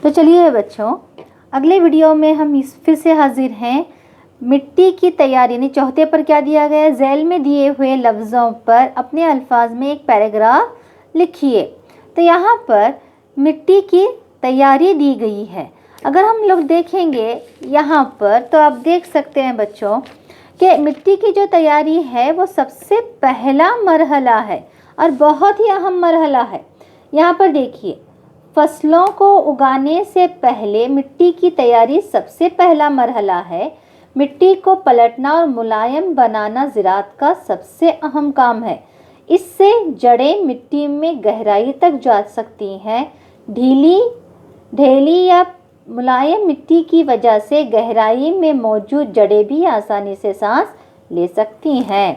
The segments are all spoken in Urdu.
تو چلیے بچوں، اگلے ویڈیو میں ہم پھر سے حاضر ہیں مٹی کی تیاری، یعنی چوتھے پر کیا دیا گیا ہے، ذیل میں دیے ہوئے لفظوں پر اپنے الفاظ میں ایک پیراگراف لکھیے۔ تو یہاں پر مٹی کی تیاری دی گئی ہے۔ اگر ہم لوگ دیکھیں گے یہاں پر تو آپ دیکھ سکتے ہیں بچوں کہ مٹی کی جو تیاری ہے وہ سب سے پہلا مرحلہ ہے اور بہت ہی اہم مرحلہ ہے۔ یہاں پر دیکھیے، فصلوں کو اگانے سے پہلے مٹی کی تیاری سب سے پہلا مرحلہ ہے۔ مٹی کو پلٹنا اور ملائم بنانا زراعت کا سب سے اہم کام ہے۔ اس سے جڑیں مٹی میں گہرائی تک جا سکتی ہیں۔ ڈھیلی یا ملائم مٹی کی وجہ سے گہرائی میں موجود جڑیں بھی آسانی سے سانس لے سکتی ہیں۔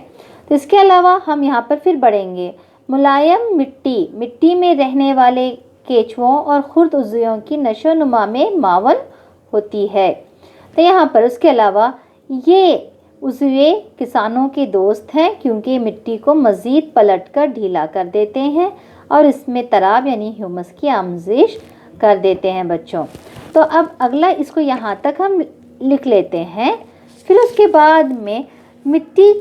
تو اس کے علاوہ ہم یہاں پر پھر بڑھیں گے۔ ملائم مٹی میں رہنے والے کیچووں اور خرد عضووں کی نشو و نما میں معاون ہوتی ہے۔ تو یہاں پر اس کے علاوہ یہ عضوے کسانوں کے دوست ہیں کیونکہ مٹی کو مزید پلٹ کر ڈھیلا کر دیتے ہیں اور اس میں تراب یعنی ہیومس کی آمیزش کر دیتے ہیں بچوں۔ تو اب اگلا اس کو یہاں تک ہم لکھ لیتے ہیں۔ پھر اس کے بعد میں مٹی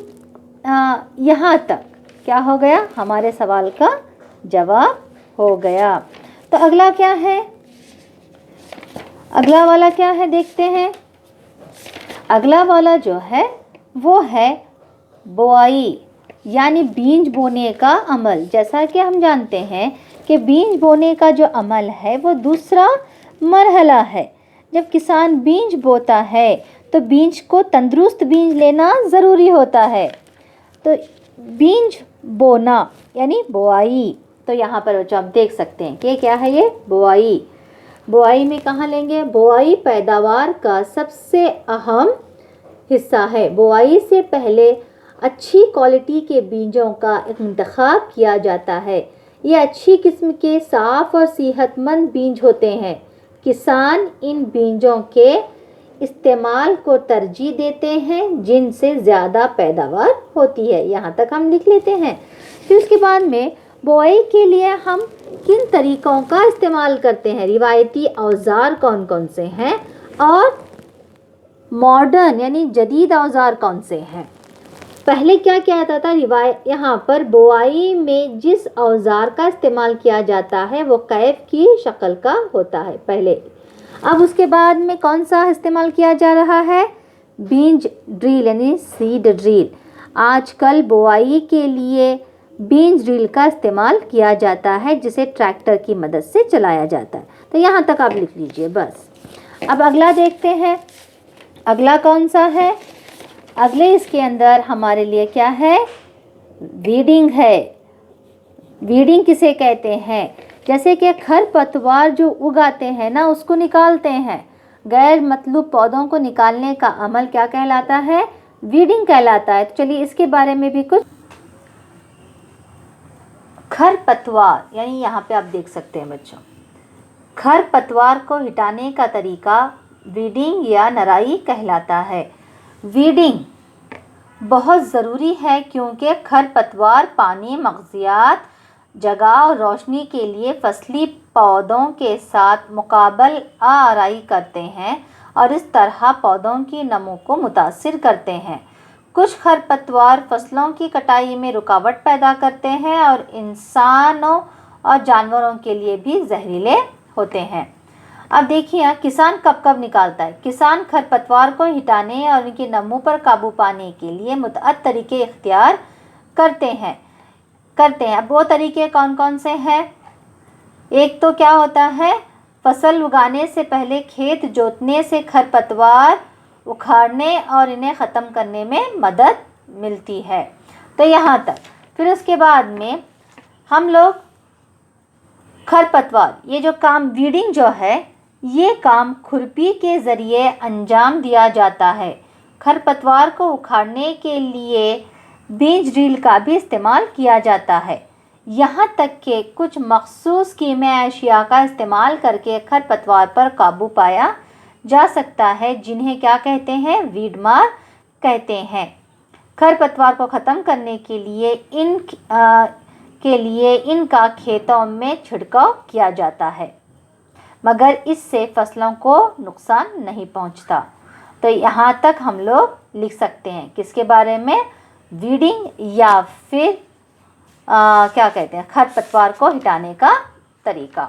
یہاں تک کیا ہو گیا، ہمارے سوال کا جواب ہو گیا۔ تو اگلا کیا ہے، اگلا والا کیا ہے دیکھتے ہیں۔ اگلا والا جو ہے وہ ہے بوائی، یعنی بیج بونے کا عمل۔ جیسا کہ ہم جانتے ہیں کہ بیج بونے کا جو عمل ہے وہ دوسرا مرحلہ ہے۔ جب کسان بیج بوتا ہے تو بیج کو تندرست بیج لینا ضروری ہوتا ہے۔ تو بیج بونا یعنی بوائی۔ تو یہاں پر بچوں آپ دیکھ سکتے ہیں کہ کیا ہے، یہ بوائی۔ بوائی میں کہاں لیں گے، بوائی پیداوار کا سب سے اہم حصہ ہے۔ بوائی سے پہلے اچھی کوالٹی کے بیجوں کا انتخاب کیا جاتا ہے۔ یہ اچھی قسم کے صاف اور صحت مند بیج ہوتے ہیں۔ کسان ان بیجوں کے استعمال کو ترجیح دیتے ہیں جن سے زیادہ پیداوار ہوتی ہے۔ یہاں تک ہم لکھ لیتے ہیں۔ پھر اس کے بعد میں بوائی کے لیے ہم کن طریقوں کا استعمال کرتے ہیں، روایتی اوزار کون کون سے ہیں اور ماڈرن یعنی جدید اوزار کون سے ہیں۔ پہلے کیا جاتا تھا، یہاں پر بوائی میں جس اوزار کا استعمال کیا جاتا ہے وہ کیپ کی شکل کا ہوتا ہے پہلے۔ اب اس کے بعد میں کون سا استعمال کیا جا رہا ہے، بیج ڈرل یعنی سیڈ ڈرل۔ آج کل بوائی کے لیے بیج ڈرل کا استعمال کیا جاتا ہے جسے ٹریکٹر کی مدد سے چلایا جاتا ہے۔ تو یہاں تک آپ لکھ لیجئے بس۔ اب اگلا دیکھتے ہیں، اگلا کون سا ہے۔ اگلے اس کے اندر ہمارے لیے کیا ہے، ویڈنگ ہے۔ ویڈنگ کسے کہتے ہیں، جیسے کہ کھر پتوار جو اگاتے ہیں نا اس کو نکالتے ہیں، غیر مطلوب پودوں کو نکالنے کا عمل کیا کہلاتا ہے، ویڈنگ کہلاتا ہے۔ تو چلیے اس کے بارے میں بھی کچھ۔ کھر پتوار یعنی یہاں پہ آپ دیکھ سکتے ہیں بچوں، کھر پتوار کو ہٹانے کا طریقہ ویڈنگ یا نرائی کہلاتا ہے۔ ویڈنگ بہت ضروری ہے کیونکہ کھر پتوار پانی، مغذیات، جگہ اور روشنی کے لیے فصلی پودوں کے ساتھ مقابل آرائی کرتے ہیں اور اس طرح پودوں کی نمو کو متاثر کرتے ہیں۔ کچھ کھر پتوار فصلوں کی کٹائی میں رکاوٹ پیدا کرتے ہیں اور انسانوں اور جانوروں کے لیے بھی زہریلے ہوتے ہیں۔ اب دیکھیے کسان کب کب نکالتا ہے۔ کسان کھر پتوار کو ہٹانے اور ان کی نمو پر قابو پانے کے لیے متعدد طریقے اختیار کرتے ہیں۔ اب وہ طریقے کون کون سے ہیں، ایک تو کیا ہوتا ہے، فصل اگانے سے پہلے کھیت جوتنے سے کھر پتوار اکھاڑنے اور انہیں ختم کرنے میں مدد ملتی ہے۔ تو یہاں تک۔ پھر اس کے بعد میں ہم لوگ کھر پتوار، یہ جو کام ویڈنگ جو ہے یہ کام کھرپی کے ذریعے انجام دیا جاتا ہے۔ کھر پتوار کو اکھاڑنے کے لیے بیج ڈرل کا بھی استعمال کیا جاتا ہے۔ یہاں تک کہ کچھ مخصوص کیمیائی اشیاء کا استعمال کر کے کھر پتوار پر قابو پایا جا سکتا ہے جنہیں کیا کہتے ہیں، ویڈ مار کہتے ہیں۔ کھر پتوار کو ختم کرنے کے لیے ان کا کھیتوں میں چھڑکاؤ کیا جاتا ہے۔ مگر اس سے فصلوں کو نقصان نہیں پہنچتا۔ تو یہاں تک ہم لوگ لکھ سکتے ہیں کس کے بارے میں، ویڈنگ یا پھر کیا کہتے ہیں، خر پتوار کو ہٹانے کا طریقہ۔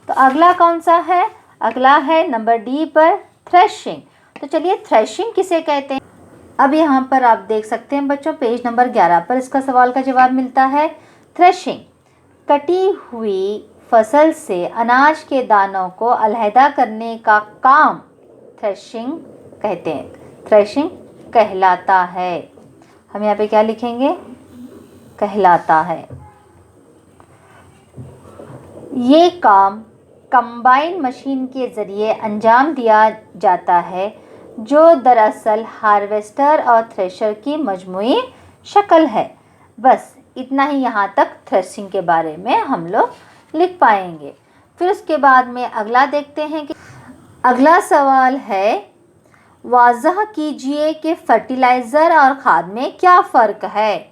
تو اگلا کون سا ہے، اگلا ہے نمبر ڈی پر تھریشنگ۔ تو چلیے تھریشنگ کسے کہتے ہیں۔ اب یہاں پر آپ دیکھ سکتے ہیں بچوں پیج نمبر 11 پر اس کا سوال کا جواب ملتا ہے۔ تھریشنگ کٹی ہوئی فصل سے اناج کے دانوں کو علیحدہ کرنے کا کام تھریشنگ کہتے ہیں، تھریشنگ کہلاتا ہے۔ ہم یہاں پہ کیا لکھیں گے، کہلاتا ہے۔ یہ کام کمبائن مشین کے ذریعے انجام دیا جاتا ہے جو دراصل ہارویسٹر اور تھریشر کی مجموعی شکل ہے۔ بس اتنا ہی یہاں تک تھریشنگ کے بارے میں ہم لوگ لکھ پائیں گے۔ پھر اس کے بعد میں اگلا دیکھتے ہیں کہ اگلا سوال ہے، واضح کیجئے کہ فرٹیلائزر اور کھاد میں کیا فرق ہے۔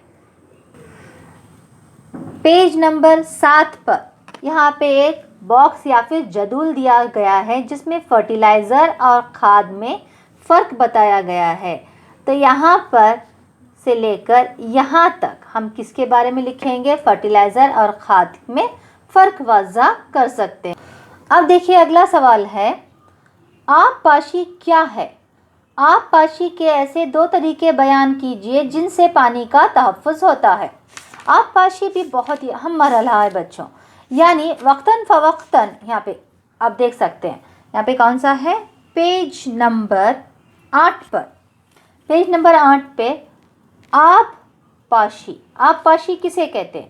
پیج نمبر 7 پر یہاں پہ ایک باکس یا پھر جدول دیا گیا ہے جس میں فرٹیلائزر اور کھاد میں فرق بتایا گیا ہے۔ تو یہاں پر سے لے کر یہاں تک ہم کس کے بارے میں لکھیں گے، فرٹیلائزر اور کھاد میں فرق واضح کر سکتے ہیں۔ اب دیکھیے اگلا سوال ہے، آب پاشی کیا ہے۔ آب پاشی کے ایسے 2 طریقے بیان کیجئے جن سے پانی کا تحفظ ہوتا ہے۔ آب پاشی بھی بہت ہی اہم مرحلہ ہے بچوں، یعنی وقتاً فوقتاً، یہاں پہ آپ دیکھ سکتے ہیں یہاں پہ کون سا ہے، پیج نمبر 8 پر، پیج نمبر 8 پہ آب پاشی، آب پاشی کسے کہتے ہیں،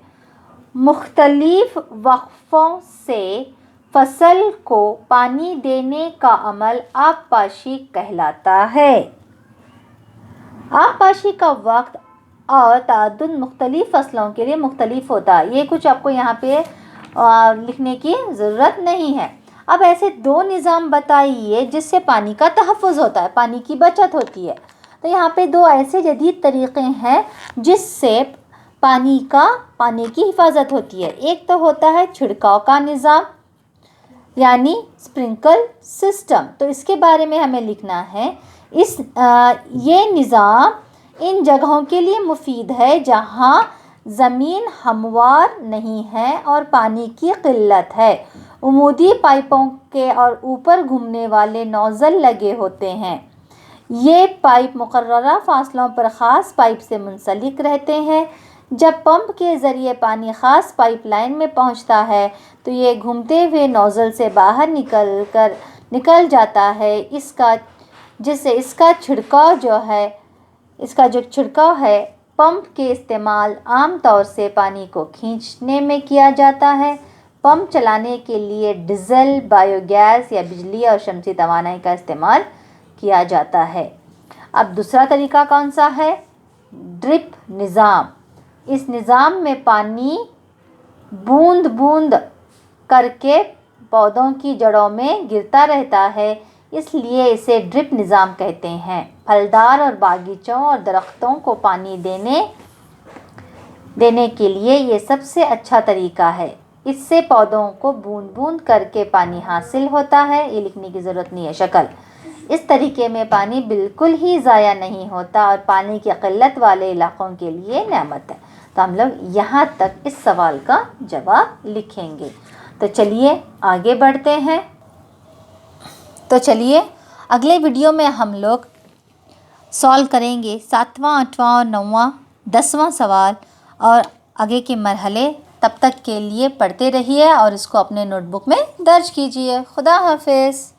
مختلف وقفوں سے فصل کو پانی دینے کا عمل آب پاشی کہلاتا ہے۔ آب پاشی کا وقت اور تعدد مختلف فصلوں کے لیے مختلف ہوتا ہے، یہ کچھ آپ کو یہاں پہ لکھنے کی ضرورت نہیں ہے۔ اب ایسے 2 نظام بتائیے جس سے پانی کا تحفظ ہوتا ہے، پانی کی بچت ہوتی ہے۔ تو یہاں پہ 2 ایسے جدید طریقے ہیں جس سے پانی کی حفاظت ہوتی ہے۔ ایک تو ہوتا ہے چھڑکاؤ کا نظام، یعنی اسپرنکل سسٹم۔ تو اس کے بارے میں ہمیں لکھنا ہے، یہ نظام ان جگہوں کے لیے مفید ہے جہاں زمین ہموار نہیں ہے اور پانی کی قلت ہے۔ عمودی پائپوں کے اور اوپر گھومنے والے نوزل لگے ہوتے ہیں۔ یہ پائپ مقررہ فاصلوں پر خاص پائپ سے منسلک رہتے ہیں۔ جب پمپ کے ذریعے پانی خاص پائپ لائن میں پہنچتا ہے تو یہ گھومتے ہوئے نوزل سے باہر نکل جاتا ہے، جس سے اس کا جو چھڑکاؤ ہے پمپ کے استعمال عام طور سے پانی کو کھینچنے میں کیا جاتا ہے۔ پمپ چلانے کے لیے ڈیزل، بایو گیس یا بجلی اور شمسی توانائی کا استعمال کیا جاتا ہے۔ اب دوسرا طریقہ کون سا ہے، ڈرپ نظام۔ اس نظام میں پانی بوند بوند کر کے پودوں کی جڑوں میں گرتا رہتا ہے، اس لیے اسے ڈرپ نظام کہتے ہیں۔ پھلدار اور باغیچوں اور درختوں کو پانی دینے کے لیے یہ سب سے اچھا طریقہ ہے۔ اس سے پودوں کو بوند بوند کر کے پانی حاصل ہوتا ہے، یہ لکھنے کی ضرورت نہیں ہے شکل۔ اس طریقے میں پانی بالکل ہی ضائع نہیں ہوتا اور پانی کی قلت والے علاقوں کے لیے نعمت ہے۔ تو ہم لوگ یہاں تک اس سوال کا جواب لکھیں گے۔ تو چلیے آگے بڑھتے ہیں۔ تو چلیے اگلے ویڈیو میں ہم لوگ سولو کریں گے 7واں، 8واں اور 9واں 10واں سوال اور آگے کے مرحلے۔ تب تک کے لیے پڑھتے رہیے اور اس کو اپنے نوٹ بک میں درج کیجیے۔ خدا حافظ۔